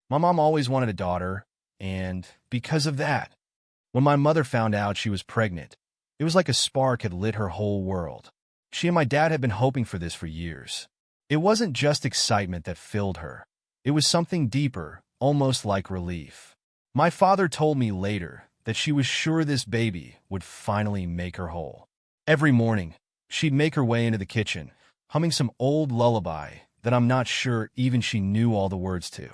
My mom always wanted a daughter, and because of that, when my mother found out she was pregnant, it was like a spark had lit her whole world. She and my dad had been hoping for this for years. It wasn't just excitement that filled her. It was something deeper, almost like relief. My father told me later that she was sure this baby would finally make her whole. Every morning, she'd make her way into the kitchen, humming some old lullaby that I'm not sure even she knew all the words to.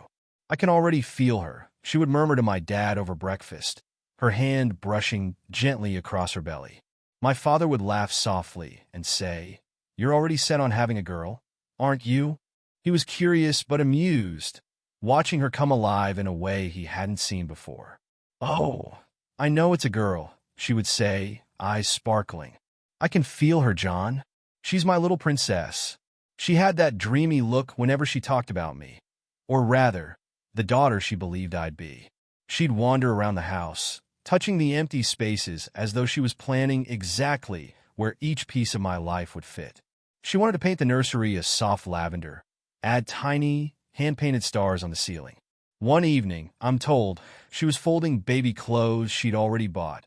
I can already feel her. She would murmur to my dad over breakfast, her hand brushing gently across her belly. My father would laugh softly and say, "You're already set on having a girl, aren't you?" He was curious but amused, watching her come alive in a way he hadn't seen before. "Oh, I know it's a girl," she would say, eyes sparkling. "I can feel her, John. She's my little princess." She had that dreamy look whenever she talked about me, or rather, the daughter she believed I'd be. She'd wander around the house, touching the empty spaces as though she was planning exactly where each piece of my life would fit. She wanted to paint the nursery a soft lavender, add tiny, hand-painted stars on the ceiling. One evening, I'm told, she was folding baby clothes she'd already bought,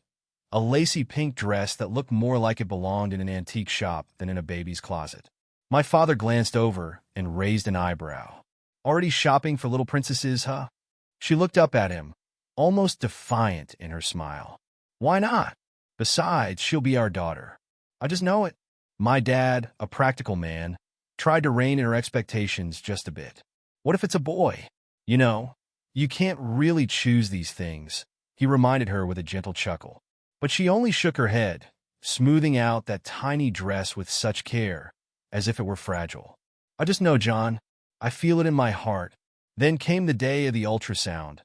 a lacy pink dress that looked more like it belonged in an antique shop than in a baby's closet. My father glanced over and raised an eyebrow. "Already shopping for little princesses, huh?" She looked up at him, almost defiant in her smile. "Why not? Besides, she'll be our daughter. I just know it." My dad, a practical man, tried to rein in her expectations just a bit. "What if it's a boy? You know, you can't really choose these things," he reminded her with a gentle chuckle. But she only shook her head, smoothing out that tiny dress with such care, as if it were fragile. "I just know, John. I feel it in my heart." Then came the day of the ultrasound,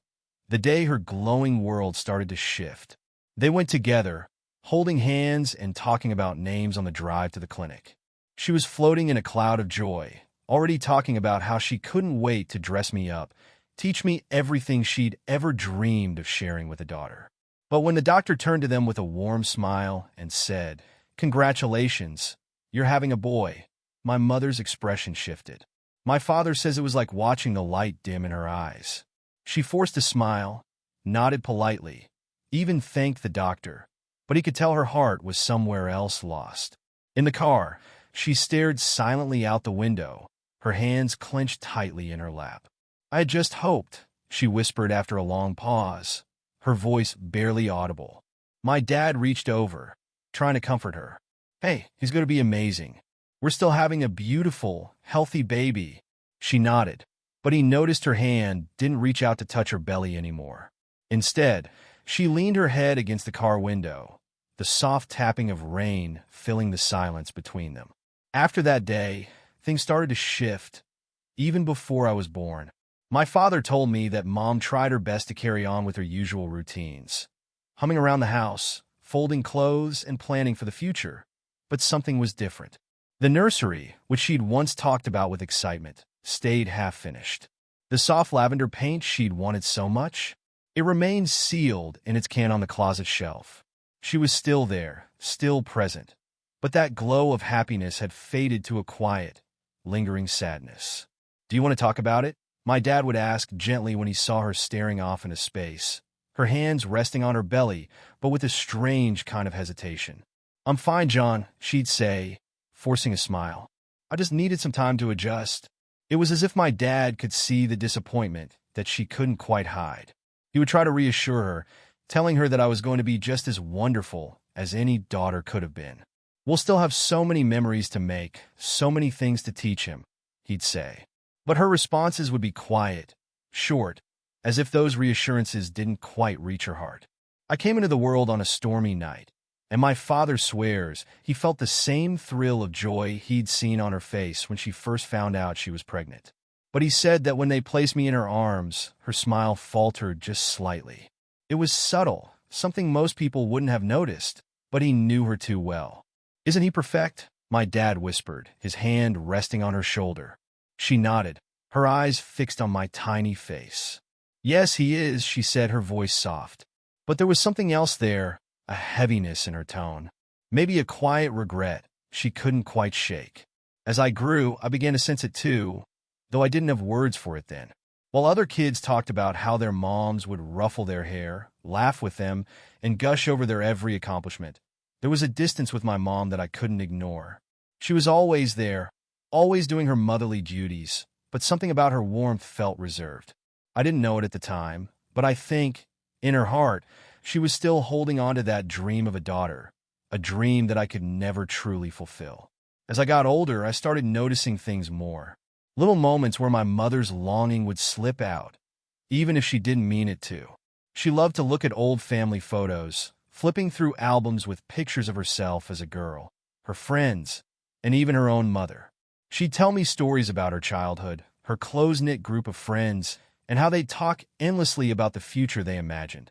the day her glowing world started to shift. They went together, holding hands and talking about names on the drive to the clinic. She was floating in a cloud of joy, already talking about how she couldn't wait to dress me up, teach me everything she'd ever dreamed of sharing with a daughter. But when the doctor turned to them with a warm smile and said, "Congratulations, you're having a boy," my mother's expression shifted. My father says it was like watching the light dim in her eyes. She forced a smile, nodded politely, even thanked the doctor, but he could tell her heart was somewhere else lost. In the car, she stared silently out the window, her hands clenched tightly in her lap. "I had just hoped," she whispered after a long pause, her voice barely audible. My dad reached over, trying to comfort her. "Hey, he's going to be amazing. We're still having a beautiful, healthy baby." She nodded, but he noticed her hand didn't reach out to touch her belly anymore. Instead, she leaned her head against the car window, the soft tapping of rain filling the silence between them. After that day, things started to shift, even before I was born. My father told me that Mom tried her best to carry on with her usual routines, humming around the house, folding clothes, and planning for the future. But something was different. The nursery, which she'd once talked about with excitement, stayed half-finished. The soft lavender paint she'd wanted so much, it remained sealed in its can on the closet shelf. She was still there, still present, but that glow of happiness had faded to a quiet, lingering sadness. "Do you want to talk about it?" my dad would ask gently when he saw her staring off into space, her hands resting on her belly, but with a strange kind of hesitation. "I'm fine, John," she'd say, forcing a smile. "I just needed some time to adjust." It was as if my dad could see the disappointment that she couldn't quite hide. He would try to reassure her, telling her that I was going to be just as wonderful as any daughter could have been. "We'll still have so many memories to make, so many things to teach him," he'd say. But her responses would be quiet, short, as if those reassurances didn't quite reach her heart. I came into the world on a stormy night, and my father swears he felt the same thrill of joy he'd seen on her face when she first found out she was pregnant. But he said that when they placed me in her arms, her smile faltered just slightly. It was subtle, something most people wouldn't have noticed, but he knew her too well. "Isn't he perfect?" my dad whispered, his hand resting on her shoulder. She nodded, her eyes fixed on my tiny face. "Yes, he is," she said, her voice soft. But there was something else there, a heaviness in her tone, maybe a quiet regret she couldn't quite shake. As I grew, I began to sense it too, though I didn't have words for it then. While other kids talked about how their moms would ruffle their hair, laugh with them, and gush over their every accomplishment, there was a distance with my mom that I couldn't ignore. She was always there, always doing her motherly duties, but something about her warmth felt reserved. I didn't know it at the time, but I think, in her heart, she was still holding on to that dream of a daughter, a dream that I could never truly fulfill. As I got older, I started noticing things more. Little moments where my mother's longing would slip out, even if she didn't mean it to. She loved to look at old family photos, flipping through albums with pictures of herself as a girl, her friends, and even her own mother. She'd tell me stories about her childhood, her close-knit group of friends, and how they'd talk endlessly about the future they imagined,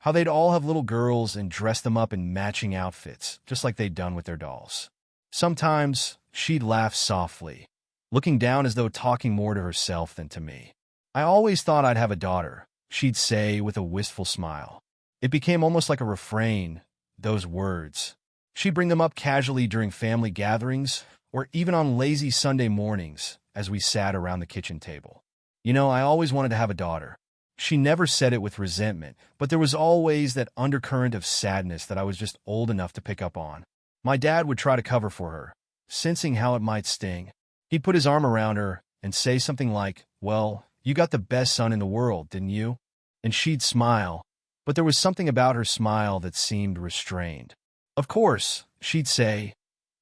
how they'd all have little girls and dress them up in matching outfits, just like they'd done with their dolls. Sometimes she'd laugh softly, looking down as though talking more to herself than to me. "I always thought I'd have a daughter," she'd say with a wistful smile. It became almost like a refrain, those words. She'd bring them up casually during family gatherings or even on lazy Sunday mornings as we sat around the kitchen table. I always wanted to have a daughter. She never said it with resentment, but there was always that undercurrent of sadness that I was just old enough to pick up on. My dad would try to cover for her, sensing how it might sting. He'd put his arm around her and say something like, "Well, you got the best son in the world, didn't you?" And she'd smile, but there was something about her smile that seemed restrained. "Of course," she'd say,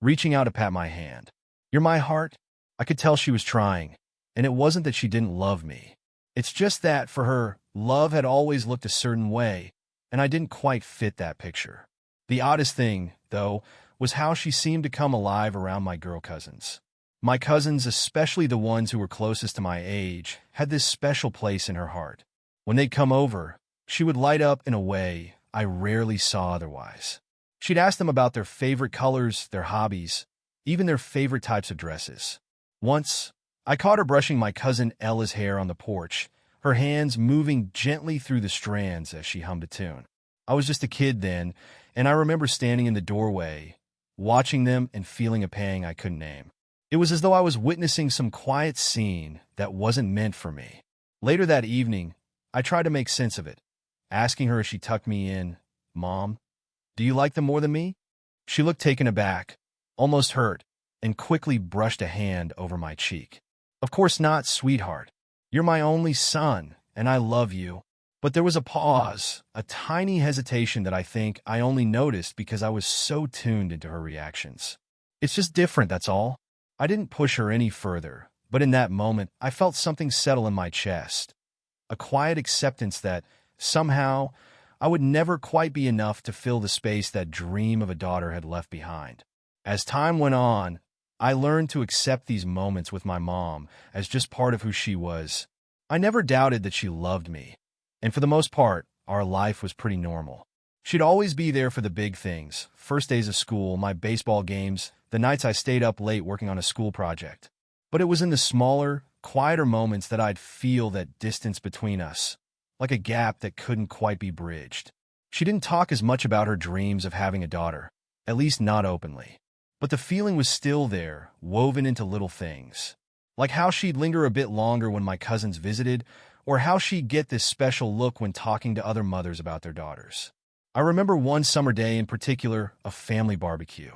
reaching out to pat my hand. "You're my heart." I could tell she was trying, and it wasn't that she didn't love me. It's just that, for her, love had always looked a certain way, and I didn't quite fit that picture. The oddest thing, though, was how she seemed to come alive around my girl cousins. My cousins, especially the ones who were closest to my age, had this special place in her heart. When they'd come over, she would light up in a way I rarely saw otherwise. She'd ask them about their favorite colors, their hobbies, even their favorite types of dresses. Once, I caught her brushing my cousin Ella's hair on the porch, her hands moving gently through the strands as she hummed a tune. I was just a kid then, and I remember standing in the doorway, watching them and feeling a pang I couldn't name. It was as though I was witnessing some quiet scene that wasn't meant for me. Later that evening, I tried to make sense of it, asking her as she tucked me in, "Mom, do you like them more than me?" She looked taken aback, almost hurt, and quickly brushed a hand over my cheek. "Of course not, sweetheart. You're my only son, and I love you." But there was a pause, a tiny hesitation that I think I only noticed because I was so tuned into her reactions. "It's just different, that's all." I didn't push her any further, but in that moment, I felt something settle in my chest. A quiet acceptance that, somehow, I would never quite be enough to fill the space that dream of a daughter had left behind. As time went on, I learned to accept these moments with my mom as just part of who she was. I never doubted that she loved me, and for the most part, our life was pretty normal. She'd always be there for the big things, first days of school, my baseball games, the nights I stayed up late working on a school project. But it was in the smaller, quieter moments that I'd feel that distance between us, like a gap that couldn't quite be bridged. She didn't talk as much about her dreams of having a daughter, at least not openly. But the feeling was still there, woven into little things. Like how she'd linger a bit longer when my cousins visited, or how she'd get this special look when talking to other mothers about their daughters. I remember one summer day in particular, a family barbecue.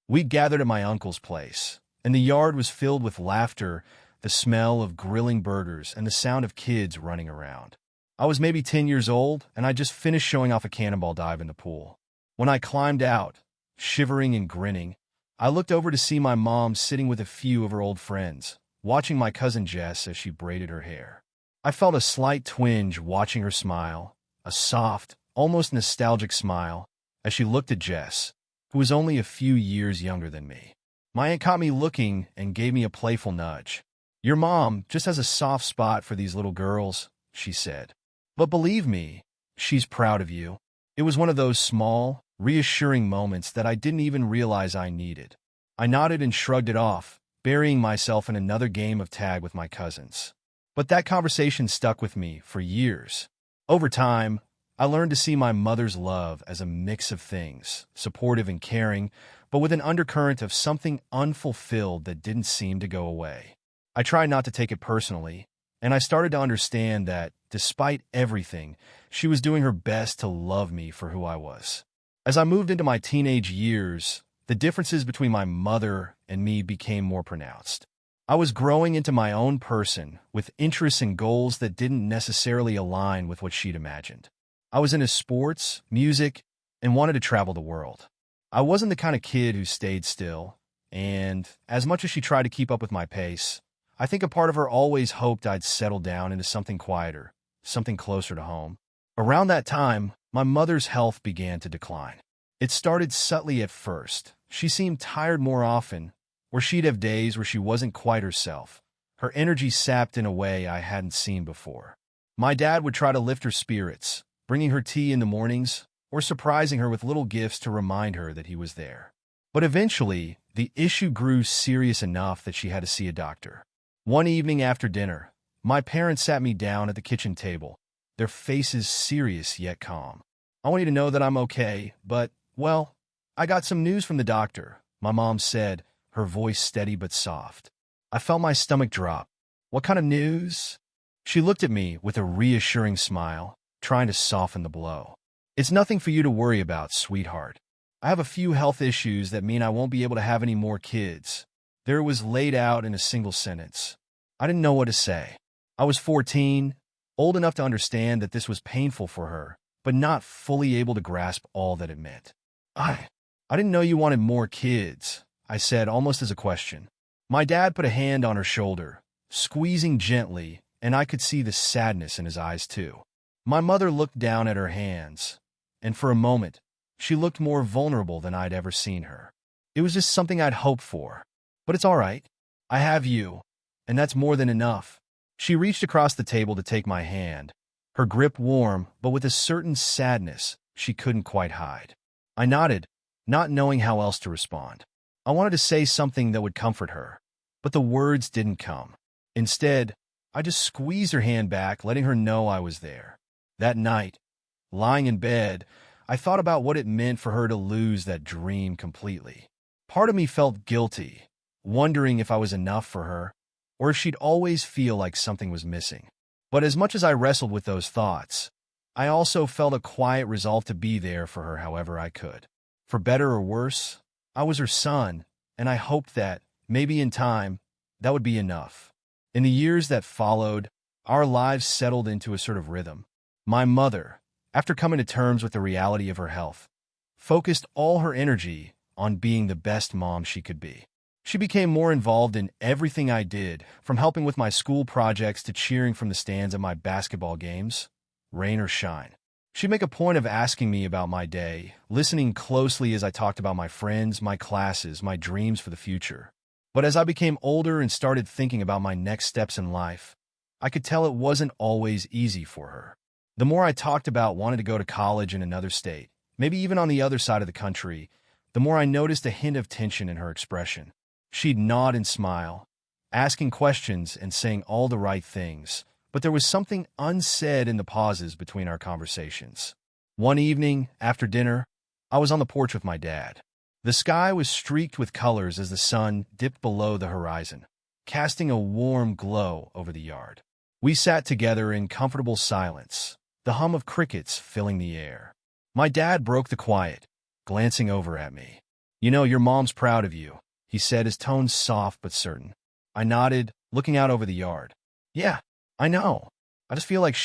We'd gathered at my uncle's place, and the yard was filled with laughter, the smell of grilling burgers, and the sound of kids running around. I was maybe 10 years old, and I'd just finished showing off a cannonball dive in the pool. When I climbed out, shivering and grinning, I looked over to see my mom sitting with a few of her old friends, watching my cousin Jess as she braided her hair. I felt a slight twinge watching her smile, a soft, almost nostalgic smile, as she looked at Jess, who was only a few years younger than me. My aunt caught me looking and gave me a playful nudge. "Your mom just has a soft spot for these little girls," she said. "But believe me, she's proud of you." It was one of those small, reassuring moments that I didn't even realize I needed. I nodded and shrugged it off, burying myself in another game of tag with my cousins. But that conversation stuck with me for years. Over time, I learned to see my mother's love as a mix of things, supportive and caring, but with an undercurrent of something unfulfilled that didn't seem to go away. I tried not to take it personally, And I started to understand that, despite everything, she was doing her best to love me for who I was. As I moved into my teenage years, the differences between my mother and me became more pronounced. I was growing into my own person with interests and goals that didn't necessarily align with what she'd imagined. I was into sports, music, and wanted to travel the world. I wasn't the kind of kid who stayed still, and as much as she tried to keep up with my pace, I think a part of her always hoped I'd settle down into something quieter, something closer to home. Around that time, my mother's health began to decline. It started subtly at first. She seemed tired more often, or she'd have days where she wasn't quite herself, her energy sapped in a way I hadn't seen before. My dad would try to lift her spirits, bringing her tea in the mornings, or surprising her with little gifts to remind her that he was there. But eventually, the issue grew serious enough that she had to see a doctor. One evening after dinner, my parents sat me down at the kitchen table, their faces serious yet calm. "I want you to know that I'm okay, but, well, I got some news from the doctor," my mom said, her voice steady but soft. I felt my stomach drop. "What kind of news?" She looked at me with a reassuring smile, trying to soften the blow. "It's nothing for you to worry about, sweetheart. I have a few health issues that mean I won't be able to have any more kids." There it was laid out in a single sentence. I didn't know what to say. I was 14, old enough to understand that this was painful for her, but not fully able to grasp all that it meant. I didn't know you wanted more kids," I said almost as a question. My dad put a hand on her shoulder, squeezing gently, and I could see the sadness in his eyes too. My mother looked down at her hands, and for a moment, she looked more vulnerable than I'd ever seen her. "It was just something I'd hoped for. But it's all right. I have you, and that's more than enough." She reached across the table to take my hand, her grip warm, but with a certain sadness she couldn't quite hide. I nodded, not knowing how else to respond. I wanted to say something that would comfort her, but the words didn't come. Instead, I just squeezed her hand back, letting her know I was there. That night, lying in bed, I thought about what it meant for her to lose that dream completely. Part of me felt guilty, wondering if I was enough for her, or if she'd always feel like something was missing. But as much as I wrestled with those thoughts, I also felt a quiet resolve to be there for her however I could. For better or worse, I was her son, and I hoped that, maybe in time, that would be enough. In the years that followed, our lives settled into a sort of rhythm. My mother, after coming to terms with the reality of her health, focused all her energy on being the best mom she could be. She became more involved in everything I did, from helping with my school projects to cheering from the stands at my basketball games, rain or shine. She'd make a point of asking me about my day, listening closely as I talked about my friends, my classes, my dreams for the future. But as I became older and started thinking about my next steps in life, I could tell it wasn't always easy for her. The more I talked about wanting to go to college in another state, maybe even on the other side of the country, the more I noticed a hint of tension in her expression. She'd nod and smile, asking questions and saying all the right things, but there was something unsaid in the pauses between our conversations. One evening, after dinner, I was on the porch with my dad. The sky was streaked with colors as the sun dipped below the horizon, casting a warm glow over the yard. We sat together in comfortable silence, the hum of crickets filling the air. My dad broke the quiet, glancing over at me. "You know, your mom's proud of you," he said, his tone soft but certain. I nodded, looking out over the yard. "Yeah, I know. I just feel like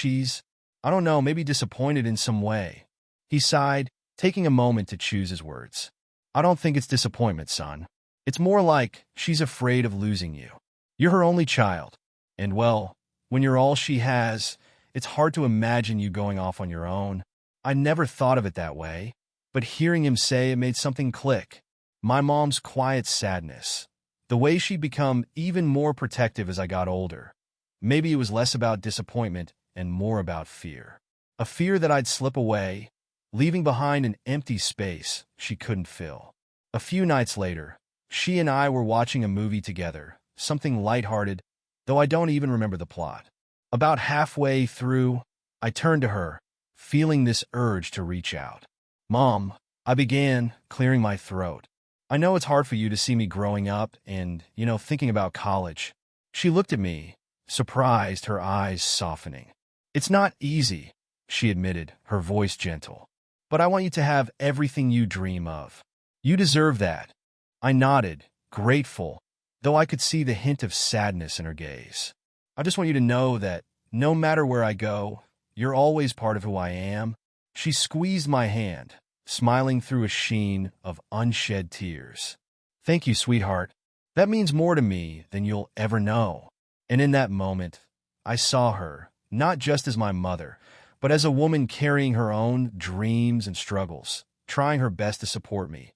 I don't know, maybe disappointed in some way." He sighed, taking a moment to choose his words. "I don't think it's disappointment, son. It's more like she's afraid of losing you. You're her only child. And, well, when you're all she has, it's hard to imagine you going off on your own." I never thought of it that way, but hearing him say it made something click. My mom's quiet sadness, the way she'd become even more protective as I got older. Maybe it was less about disappointment and more about fear. A fear that I'd slip away, leaving behind an empty space she couldn't fill. A few nights later, she and I were watching a movie together, something lighthearted, though I don't even remember the plot. About halfway through, I turned to her, feeling this urge to reach out. "Mom," I began, clearing my throat. "I know it's hard for you to see me growing up and, thinking about college." She looked at me, surprised, her eyes softening. "It's not easy," she admitted, her voice gentle. "But I want you to have everything you dream of. You deserve that." I nodded, grateful, though I could see the hint of sadness in her gaze. "I just want you to know that no matter where I go, you're always part of who I am." She squeezed my hand, smiling through a sheen of unshed tears. "Thank you, sweetheart. That means more to me than you'll ever know." And in that moment, I saw her, not just as my mother, but as a woman carrying her own dreams and struggles, trying her best to support me,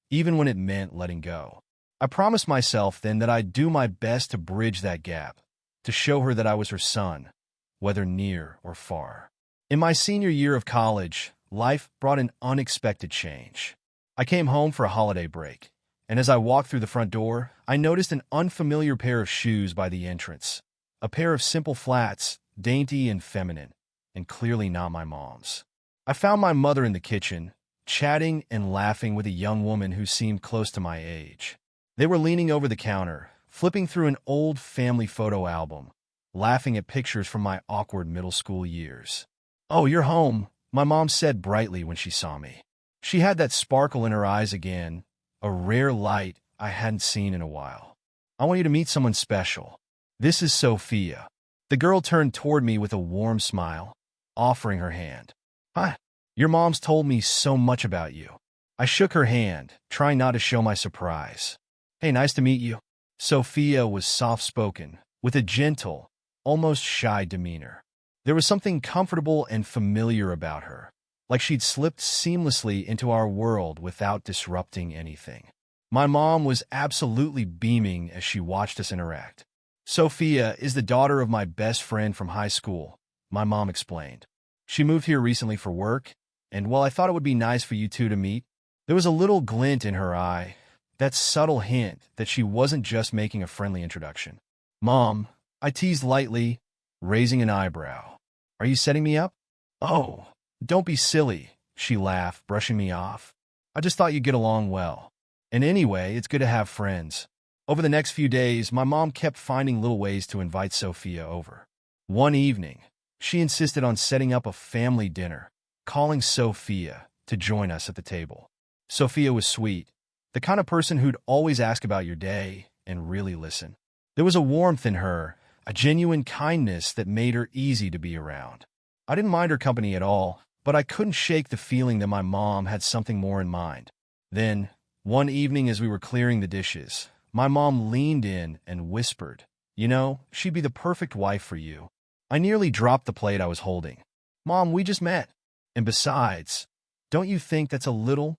even when it meant letting go. I promised myself then that I'd do my best to bridge that gap, to show her that I was her son, whether near or far. In my senior year of college, life brought an unexpected change. I came home for a holiday break, and as I walked through the front door, I noticed an unfamiliar pair of shoes by the entrance. A pair of simple flats, dainty and feminine, and clearly not my mom's. I found my mother in the kitchen, chatting and laughing with a young woman who seemed close to my age. They were leaning over the counter, flipping through an old family photo album, laughing at pictures from my awkward middle school years. "Oh, you're home," my mom said brightly when she saw me. She had that sparkle in her eyes again, a rare light I hadn't seen in a while. "I want you to meet someone special. This is Sophia." The girl turned toward me with a warm smile, offering her hand. "Hi, your mom's told me so much about you." I shook her hand, trying not to show my surprise. "Hey, nice to meet you." Sophia was soft-spoken, with a gentle, almost shy demeanor. There was something comfortable and familiar about her, like she'd slipped seamlessly into our world without disrupting anything. My mom was absolutely beaming as she watched us interact. "Sophia is the daughter of my best friend from high school," my mom explained. "She moved here recently for work, and while I thought it would be nice for you two to meet," there was a little glint in her eye, that subtle hint that she wasn't just making a friendly introduction. "Mom," I teased lightly, raising an eyebrow. "Are you setting me up?" "Oh, don't be silly," she laughed, brushing me off. "I just thought you'd get along well. And anyway, it's good to have friends." Over the next few days, my mom kept finding little ways to invite Sophia over. One evening, she insisted on setting up a family dinner, calling Sophia to join us at the table. Sophia was sweet, the kind of person who'd always ask about your day and really listen. There was a warmth in her, a genuine kindness that made her easy to be around. I didn't mind her company at all, but I couldn't shake the feeling that my mom had something more in mind. Then, one evening as we were clearing the dishes, my mom leaned in and whispered, "You know, she'd be the perfect wife for you." I nearly dropped the plate I was holding. "Mom, we just met. And besides, don't you think that's a little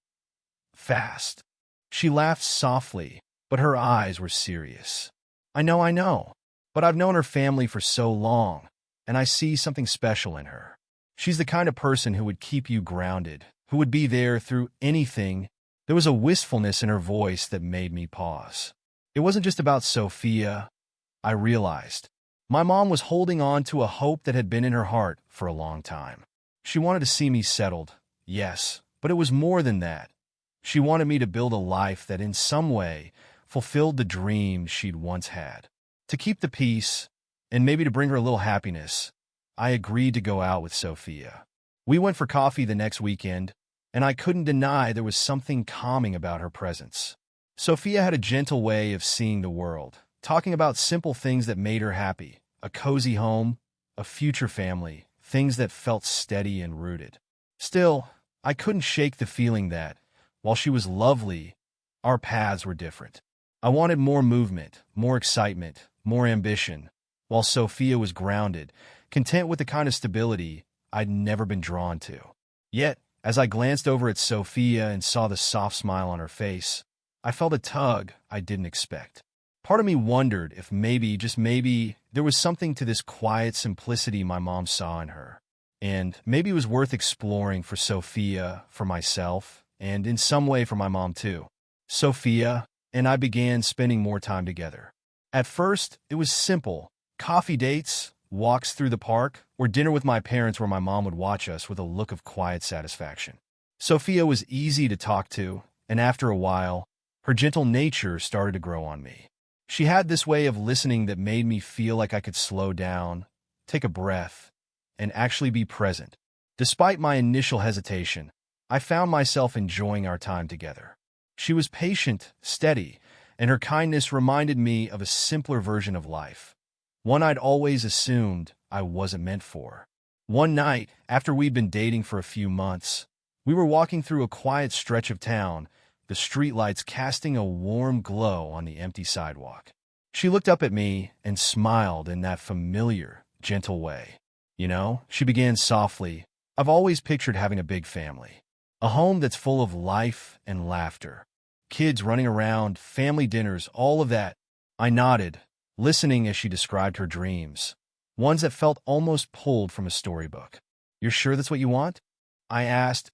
fast?" She laughed softly, but her eyes were serious. I know. But I've known her family for so long, and I see something special in her. She's the kind of person who would keep you grounded, who would be there through anything." There was a wistfulness in her voice that made me pause. It wasn't just about Sophia, I realized. My mom was holding on to a hope that had been in her heart for a long time. She wanted to see me settled, yes, but it was more than that. She wanted me to build a life that in some way fulfilled the dreams she'd once had. To keep the peace, and maybe to bring her a little happiness, I agreed to go out with Sophia. We went for coffee the next weekend, and I couldn't deny there was something calming about her presence. Sophia had a gentle way of seeing the world, talking about simple things that made her happy, a cozy home, a future family, things that felt steady and rooted. Still, I couldn't shake the feeling that, while she was lovely, our paths were different. I wanted more movement, more excitement, more ambition, while Sophia was grounded, content with the kind of stability I'd never been drawn to. Yet, as I glanced over at Sophia and saw the soft smile on her face, I felt a tug I didn't expect. Part of me wondered if maybe, just maybe, there was something to this quiet simplicity my mom saw in her. And maybe it was worth exploring for Sophia, for myself, and in some way for my mom too. Sophia and I began spending more time together. At first, it was simple. Coffee dates, walks through the park, or dinner with my parents where my mom would watch us with a look of quiet satisfaction. Sophia was easy to talk to, and after a while, her gentle nature started to grow on me. She had this way of listening that made me feel like I could slow down, take a breath, and actually be present. Despite my initial hesitation, I found myself enjoying our time together. She was patient, steady, and her kindness reminded me of a simpler version of life, one I'd always assumed I wasn't meant for. One night, after we'd been dating for a few months, we were walking through a quiet stretch of town, the streetlights casting a warm glow on the empty sidewalk. She looked up at me and smiled in that familiar, gentle way. "You know," she began softly, "I've always pictured having a big family. A home that's full of life and laughter. Kids running around, family dinners, all of that." I nodded, listening as she described her dreams, ones that felt almost pulled from a storybook. "You're sure that's what you want?" I asked,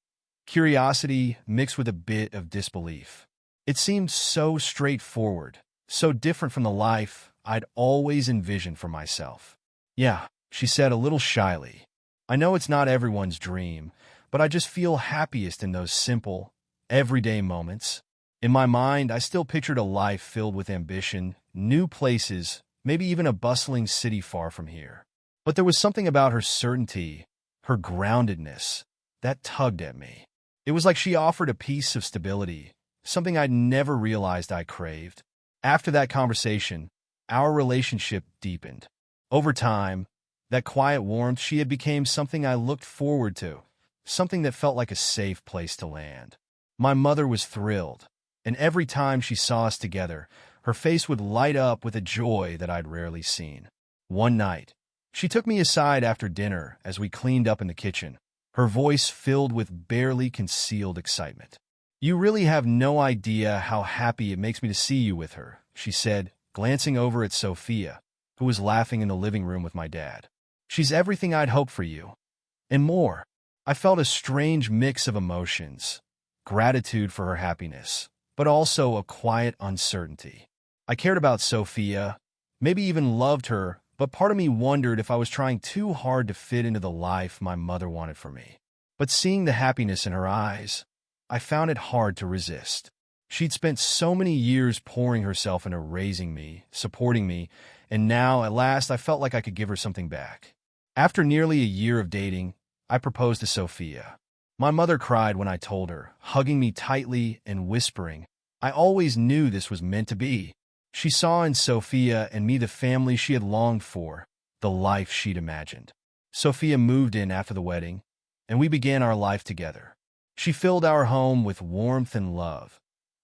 curiosity mixed with a bit of disbelief. It seemed so straightforward, so different from the life I'd always envisioned for myself. "Yeah," she said a little shyly. "I know it's not everyone's dream, but I just feel happiest in those simple, everyday moments." In my mind, I still pictured a life filled with ambition, new places, maybe even a bustling city far from here. But there was something about her certainty, her groundedness, that tugged at me. It was like she offered a piece of stability, something I'd never realized I craved. After that conversation, our relationship deepened. Over time, that quiet warmth she had became something I looked forward to, something that felt like a safe place to land. My mother was thrilled, and every time she saw us together, her face would light up with a joy that I'd rarely seen. One night, she took me aside after dinner as we cleaned up in the kitchen, her voice filled with barely concealed excitement. "You really have no idea how happy it makes me to see you with her," she said, glancing over at Sophia, who was laughing in the living room with my dad. "She's everything I'd hoped for you. And more." I felt a strange mix of emotions, gratitude for her happiness, but also a quiet uncertainty. I cared about Sophia, maybe even loved her, but part of me wondered if I was trying too hard to fit into the life my mother wanted for me. But seeing the happiness in her eyes, I found it hard to resist. She'd spent so many years pouring herself into raising me, supporting me, and now, at last, I felt like I could give her something back. After nearly a year of dating, I proposed to Sophia. My mother cried when I told her, hugging me tightly and whispering, "I always knew this was meant to be." She saw in Sophia and me the family she had longed for, the life she'd imagined. Sophia moved in after the wedding, and we began our life together. She filled our home with warmth and love,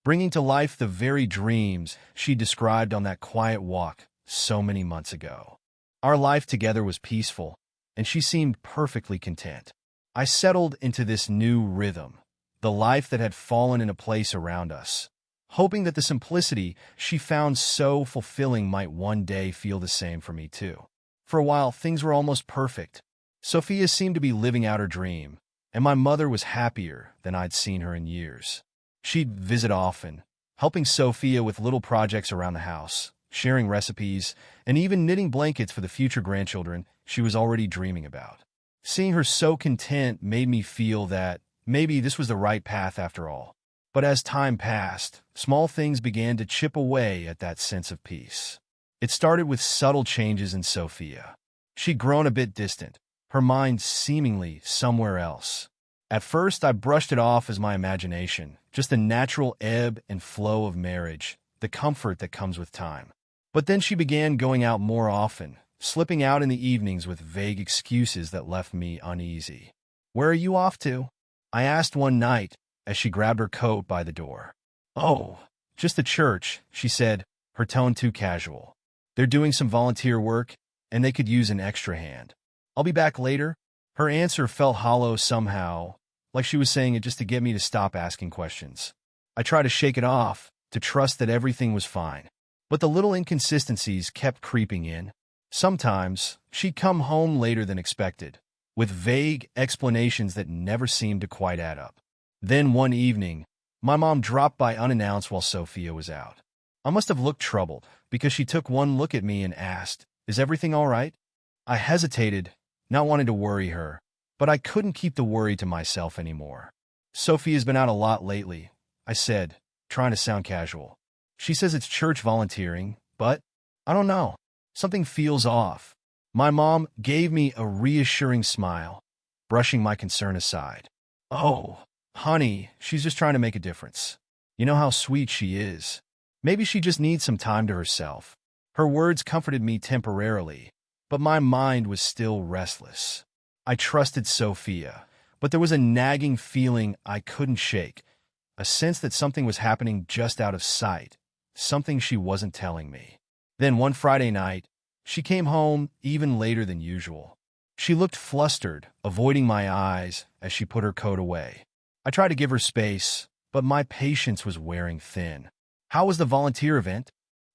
bringing to life the very dreams she described on that quiet walk so many months ago. Our life together was peaceful, and she seemed perfectly content. I settled into this new rhythm, the life that had fallen into place around us, hoping that the simplicity she found so fulfilling might one day feel the same for me too. For a while, things were almost perfect. Sophia seemed to be living out her dream, and my mother was happier than I'd seen her in years. She'd visit often, helping Sophia with little projects around the house, sharing recipes, and even knitting blankets for the future grandchildren she was already dreaming about. Seeing her so content made me feel that maybe this was the right path after all. But as time passed, small things began to chip away at that sense of peace. It started with subtle changes in Sophia. She'd grown a bit distant, her mind seemingly somewhere else. At first, I brushed it off as my imagination, just the natural ebb and flow of marriage, the comfort that comes with time. But then she began going out more often, slipping out in the evenings with vague excuses that left me uneasy. "Where are you off to?" I asked one night as she grabbed her coat by the door. "Oh, just the church," she said, her tone too casual. "They're doing some volunteer work, and they could use an extra hand. I'll be back later." Her answer felt hollow somehow, like she was saying it just to get me to stop asking questions. I tried to shake it off, to trust that everything was fine. But the little inconsistencies kept creeping in. Sometimes, she'd come home later than expected, with vague explanations that never seemed to quite add up. Then one evening, my mom dropped by unannounced while Sophia was out. I must have looked troubled, because she took one look at me and asked, "Is everything all right?" I hesitated, not wanting to worry her, but I couldn't keep the worry to myself anymore. "Sophia's been out a lot lately," I said, trying to sound casual. "She says it's church volunteering, But, I don't know, something feels off. My mom gave me a reassuring smile, brushing my concern aside. Oh, honey, she's just trying to make a difference. You know how sweet she is. Maybe she just needs some time to herself. Her words comforted me temporarily, but my mind was still restless. I trusted Sophia, but there was a nagging feeling I couldn't shake, a sense that something was happening just out of sight, something she wasn't telling me. Then one Friday night, she came home even later than usual. She looked flustered, avoiding my eyes as she put her coat away. I tried to give her space, but my patience was wearing thin. "How was the volunteer event?"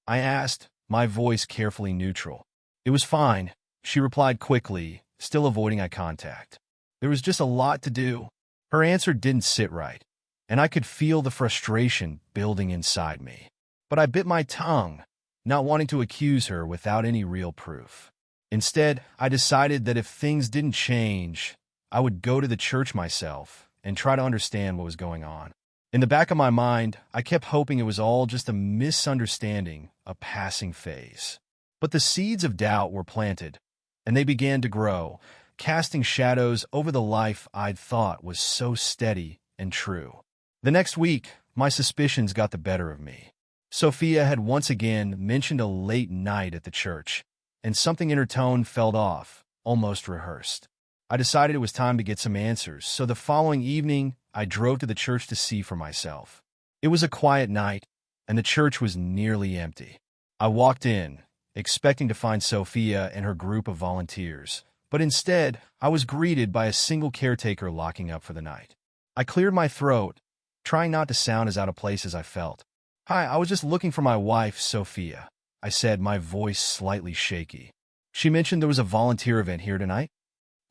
I asked, my voice carefully neutral. "It was fine," she replied quickly, still avoiding eye contact. "There was just a lot to do." Her answer didn't sit right, and I could feel the frustration building inside me. But I bit my tongue, not wanting to accuse her without any real proof. Instead, I decided that if things didn't change, I would go to the church myself and try to understand what was going on. In the back of my mind, I kept hoping it was all just a misunderstanding, a passing phase. But the seeds of doubt were planted, and they began to grow, casting shadows over the life I'd thought was so steady and true. The next week, my suspicions got the better of me. Sophia had once again mentioned a late night at the church, and something in her tone felt off, almost rehearsed. I decided it was time to get some answers, so the following evening, I drove to the church to see for myself. It was a quiet night, and the church was nearly empty. I walked in, expecting to find Sophia and her group of volunteers, but instead, I was greeted by a single caretaker locking up for the night. I cleared my throat, trying not to sound as out of place as I felt. "Hi, I was just looking for my wife, Sophia," I said, my voice slightly shaky. "She mentioned there was a volunteer event here tonight."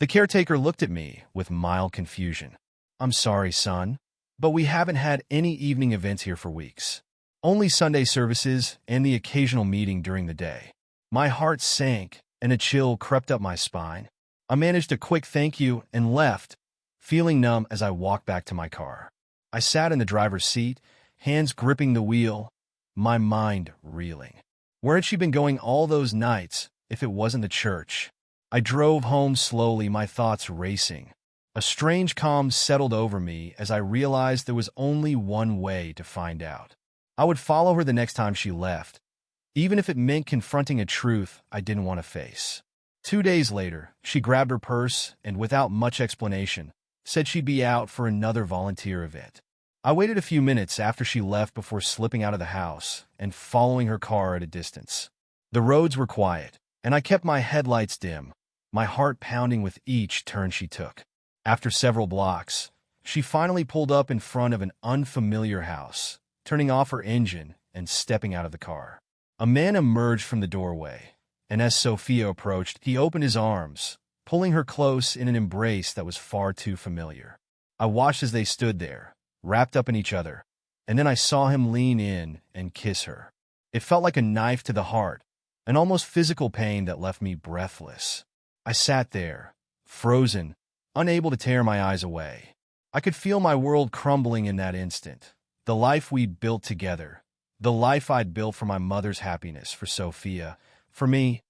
The caretaker looked at me with mild confusion. "I'm sorry, son, but we haven't had any evening events here for weeks. Only Sunday services and the occasional meeting during the day." My heart sank, and a chill crept up my spine. I managed a quick thank you and left, feeling numb as I walked back to my car. I sat in the driver's seat, hands gripping the wheel, my mind reeling. Where had she been going all those nights if it wasn't the church? I drove home slowly, my thoughts racing. A strange calm settled over me as I realized there was only one way to find out. I would follow her the next time she left, even if it meant confronting a truth I didn't want to face. 2 days later, she grabbed her purse and, without much explanation, said she'd be out for another volunteer event. I waited a few minutes after she left before slipping out of the house and following her car at a distance. The roads were quiet, and I kept my headlights dim, my heart pounding with each turn she took. After several blocks, she finally pulled up in front of an unfamiliar house, turning off her engine and stepping out of the car. A man emerged from the doorway, and as Sophia approached, he opened his arms, pulling her close in an embrace that was far too familiar. I watched as they stood there, wrapped up in each other, and then I saw him lean in and kiss her. It felt like a knife to the heart, an almost physical pain that left me breathless. I sat there, frozen, unable to tear my eyes away. I could feel my world crumbling in that instant. The life we'd built together, the life I'd built for my mother's happiness, for Sophia, for me,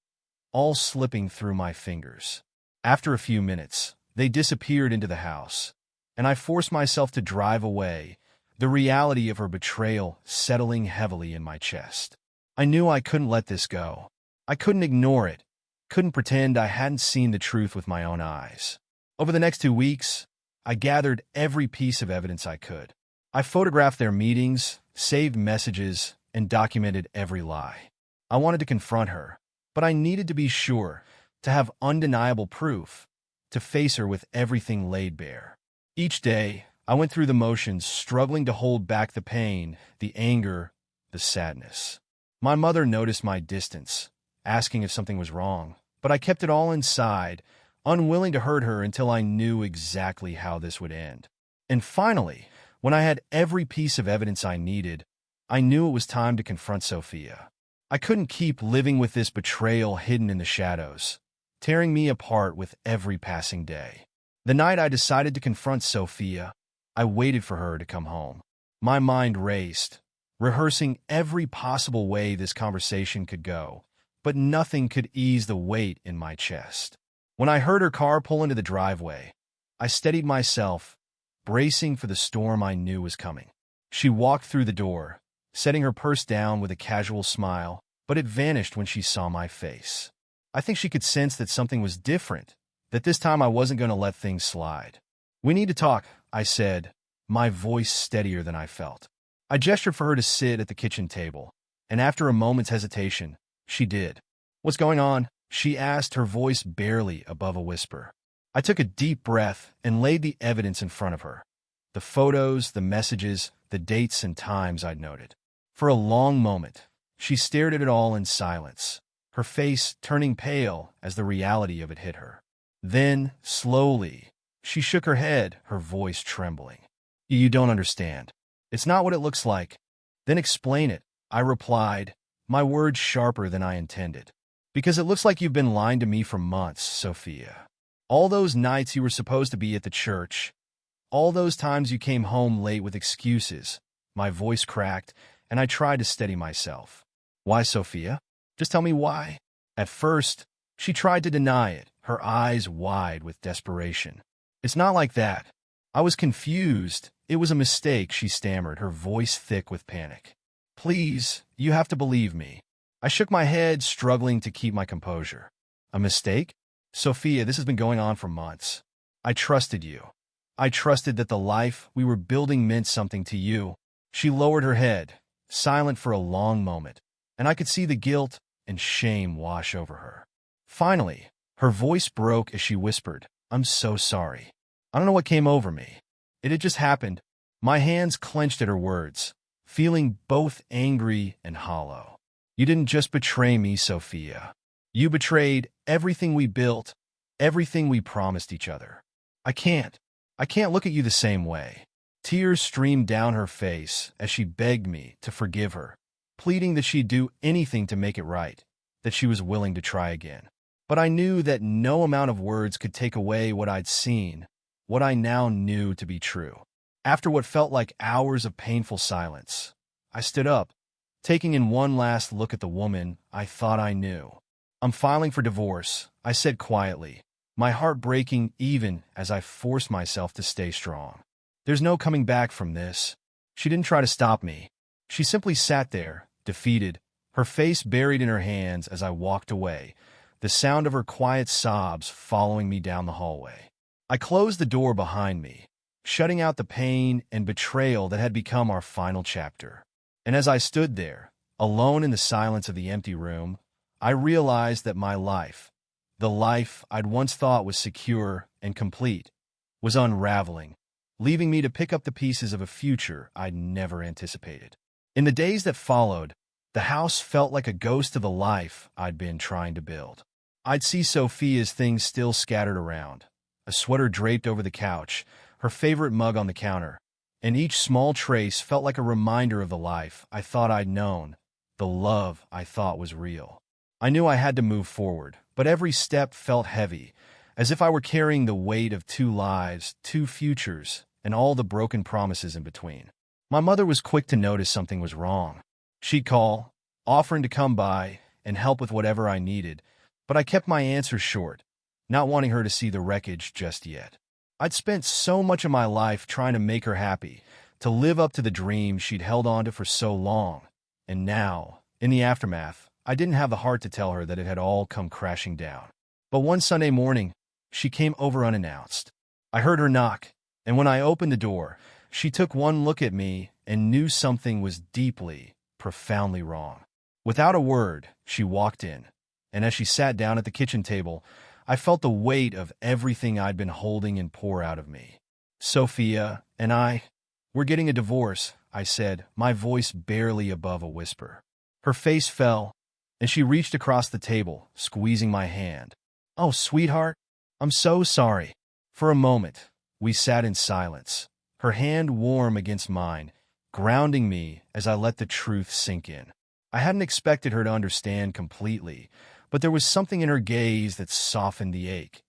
all slipping through my fingers. After a few minutes, they disappeared into the house, and I forced myself to drive away, the reality of her betrayal settling heavily in my chest. I knew I couldn't let this go. I couldn't ignore it, couldn't pretend I hadn't seen the truth with my own eyes. Over the next 2 weeks, I gathered every piece of evidence I could. I photographed their meetings, saved messages, and documented every lie. I wanted to confront her, but I needed to be sure, to have undeniable proof, to face her with everything laid bare. Each day, I went through the motions, struggling to hold back the pain, the anger, the sadness. My mother noticed my distance, asking if something was wrong, but I kept it all inside, unwilling to hurt her until I knew exactly how this would end. And finally, when I had every piece of evidence I needed, I knew it was time to confront Sophia. I couldn't keep living with this betrayal hidden in the shadows, tearing me apart with every passing day. The night I decided to confront Sophia, I waited for her to come home. My mind raced, rehearsing every possible way this conversation could go, but nothing could ease the weight in my chest. When I heard her car pull into the driveway, I steadied myself, bracing for the storm I knew was coming. She walked through the door, setting her purse down with a casual smile, but it vanished when she saw my face. I think she could sense that something was different, that this time I wasn't going to let things slide. "We need to talk," I said, my voice steadier than I felt. I gestured for her to sit at the kitchen table, and after a moment's hesitation, she did. "What's going on?" she asked, her voice barely above a whisper. I took a deep breath and laid the evidence in front of her. The photos, the messages, the dates and times I'd noted. For a long moment, she stared at it all in silence, her face turning pale as the reality of it hit her. Then, slowly, she shook her head, her voice trembling. "You don't understand. It's not what it looks like." "Then explain it," I replied, my words sharper than I intended. "Because it looks like you've been lying to me for months, Sophia. All those nights you were supposed to be at the church, all those times you came home late with excuses." My voice cracked, and I tried to steady myself. "Why, Sophia? Just tell me why." At first, she tried to deny it, her eyes wide with desperation. "It's not like that. I was confused. It was a mistake," she stammered, her voice thick with panic. "Please, you have to believe me." I shook my head, struggling to keep my composure. "A mistake? Sophia, this has been going on for months. I trusted you. I trusted that the life we were building meant something to you." She lowered her head, silent for a long moment, and I could see the guilt and shame wash over her. Finally, her voice broke as she whispered, "I'm so sorry. I don't know what came over me. It had just happened." My hands clenched at her words, feeling both angry and hollow. "You didn't just betray me, Sophia. You betrayed everything we built, everything we promised each other. I can't look at you the same way." Tears streamed down her face as she begged me to forgive her, pleading that she'd do anything to make it right, that she was willing to try again. But I knew that no amount of words could take away what I'd seen, what I now knew to be true. After what felt like hours of painful silence, I stood up, taking in one last look at the woman I thought I knew. "I'm filing for divorce," I said quietly, my heart breaking even as I forced myself to stay strong. "There's no coming back from this." She didn't try to stop me. She simply sat there, defeated, her face buried in her hands as I walked away, the sound of her quiet sobs following me down the hallway. I closed the door behind me, shutting out the pain and betrayal that had become our final chapter. And as I stood there, alone in the silence of the empty room, I realized that my life, the life I'd once thought was secure and complete, was unraveling, leaving me to pick up the pieces of a future I'd never anticipated. In the days that followed, the house felt like a ghost of the life I'd been trying to build. I'd see Sophia's things still scattered around, a sweater draped over the couch, her favorite mug on the counter, and each small trace felt like a reminder of the life I thought I'd known, the love I thought was real. I knew I had to move forward, but every step felt heavy, as if I were carrying the weight of two lives, two futures, and all the broken promises in between. My mother was quick to notice something was wrong. She'd call, offering to come by and help with whatever I needed, but I kept my answers short, not wanting her to see the wreckage just yet. I'd spent so much of my life trying to make her happy, to live up to the dream she'd held on to for so long, and now, in the aftermath, I didn't have the heart to tell her that it had all come crashing down. But one Sunday morning, she came over unannounced. I heard her knock, and when I opened the door, she took one look at me and knew something was deeply, profoundly wrong. Without a word, she walked in, and as she sat down at the kitchen table, I felt the weight of everything I'd been holding and pour out of me. "Sophia and we're getting a divorce," I said, my voice barely above a whisper. Her face fell, and she reached across the table, squeezing my hand. "Oh, sweetheart, I'm so sorry." For a moment, we sat in silence, her hand warm against mine, grounding me as I let the truth sink in. I hadn't expected her to understand completely, but there was something in her gaze that softened the ache,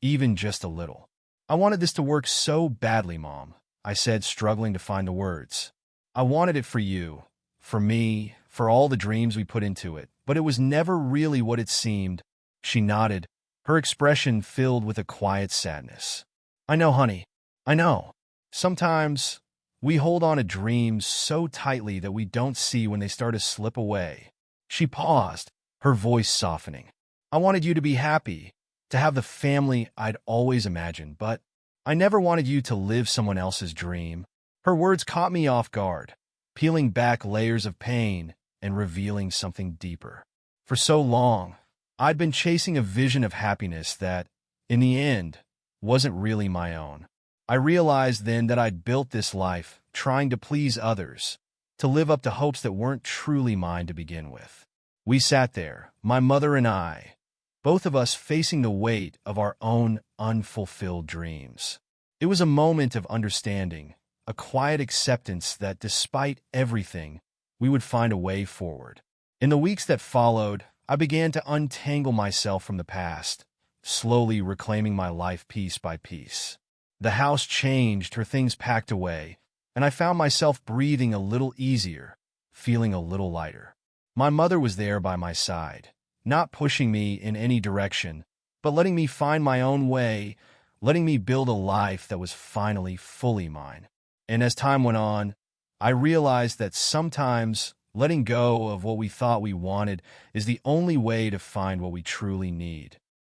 even just a little. "I wanted this to work so badly, Mom," I said, struggling to find the words. "I wanted it for you, for me, for all the dreams we put into it, but it was never really what it seemed. She nodded, her expression filled with a quiet sadness. I know, honey. I know. Sometimes we hold on to dreams so tightly that we don't see when they start to slip away. She paused, her voice softening. I wanted you to be happy, to have the family I'd always imagined, but I never wanted you to live someone else's dream. Her words caught me off guard, peeling back layers of pain and revealing something deeper. For so long, I'd been chasing a vision of happiness that, in the end, wasn't really my own. I realized then that I'd built this life trying to please others, to live up to hopes that weren't truly mine to begin with. We sat there, my mother and I, both of us facing the weight of our own unfulfilled dreams. It was a moment of understanding, a quiet acceptance that despite everything, we would find a way forward. In the weeks that followed, I began to untangle myself from the past, slowly reclaiming my life piece by piece. The house changed, her things packed away, and I found myself breathing a little easier, feeling a little lighter. My mother was there by my side, not pushing me in any direction, but letting me find my own way, letting me build a life that was finally fully mine. And as time went on, I realized that sometimes letting go of what we thought we wanted is the only way to find what we truly need.